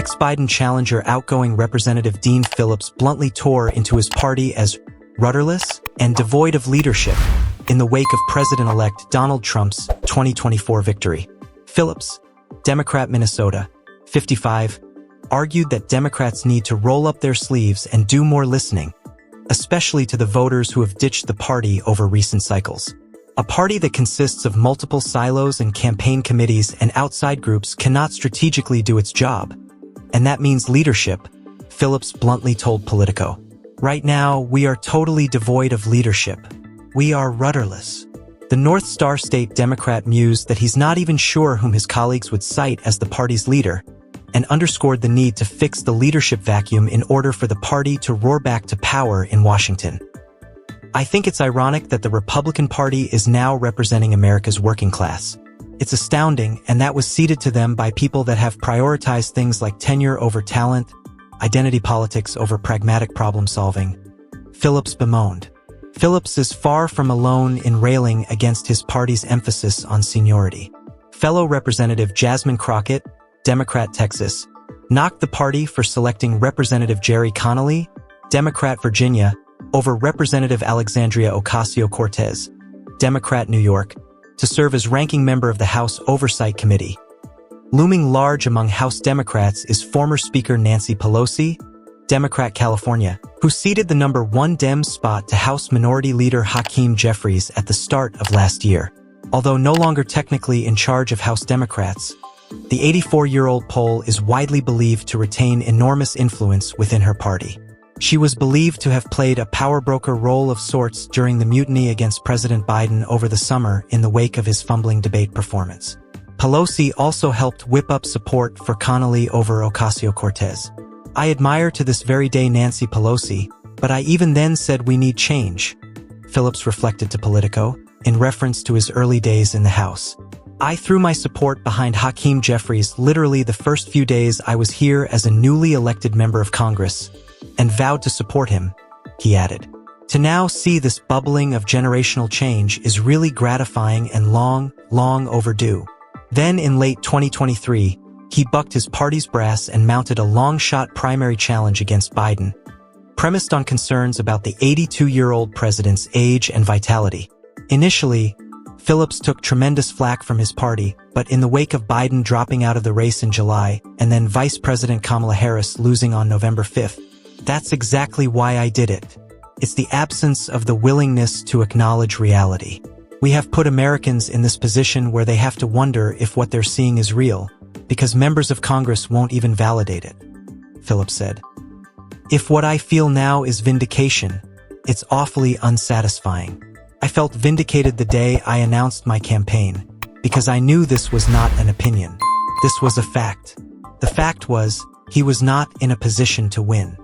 Ex-Biden challenger outgoing Representative Dean Phillips bluntly tore into his party as rudderless and devoid of leadership in the wake of President-elect Donald Trump's 2024 victory. Phillips, Democrat, Minnesota, 55, argued that Democrats need to roll up their sleeves and do more listening, especially to the voters who have ditched the party over recent cycles. A party that consists of multiple silos and campaign committees and outside groups cannot strategically do its job. And that means leadership, Phillips bluntly told Politico. Right now, we are totally devoid of leadership. We are rudderless. The North Star State Democrat mused that he's not even sure whom his colleagues would cite as the party's leader, and underscored the need to fix the leadership vacuum in order for the party to roar back to power in Washington. I think it's ironic that the Republican Party is now representing America's working class. It's astounding, and that was ceded to them by people that have prioritized things like tenure over talent, identity politics over pragmatic problem-solving. Phillips bemoaned. Phillips is far from alone in railing against his party's emphasis on seniority. Fellow Representative Jasmine Crockett, Democrat, Texas, knocked the party for selecting Representative Jerry Connolly, Democrat, Virginia, over Representative Alexandria Ocasio-Cortez, Democrat, New York, to serve as ranking member of the House Oversight Committee. Looming large among House Democrats is former Speaker Nancy Pelosi, Democrat, California, who ceded the number 1 Dem spot to House Minority Leader Hakeem Jeffries at the start of last year. Although no longer technically in charge of House Democrats, the 84-year-old Pole is widely believed to retain enormous influence within her party. She was believed to have played a power broker role of sorts during the mutiny against President Biden over the summer in the wake of his fumbling debate performance. Pelosi also helped whip up support for Connolly over Ocasio-Cortez. I admire to this very day Nancy Pelosi, but I even then said we need change, Phillips reflected to Politico, in reference to his early days in the House. I threw my support behind Hakeem Jeffries literally the first few days I was here as a newly elected member of Congress, and vowed to support him, he added. To now see this bubbling of generational change is really gratifying and long overdue. Then in late 2023, he bucked his party's brass and mounted a long-shot primary challenge against Biden, premised on concerns about the 82-year-old president's age and vitality. Initially, Phillips took tremendous flack from his party, but in the wake of Biden dropping out of the race in July and then Vice President Kamala Harris losing on November 5th, that's exactly why I did it. It's the absence of the willingness to acknowledge reality. We have put Americans in this position where they have to wonder if what they're seeing is real, because members of Congress won't even validate it, Phillips said. If what I feel now is vindication, it's awfully unsatisfying. I felt vindicated the day I announced my campaign, because I knew this was not an opinion. This was a fact. The fact was, he was not in a position to win.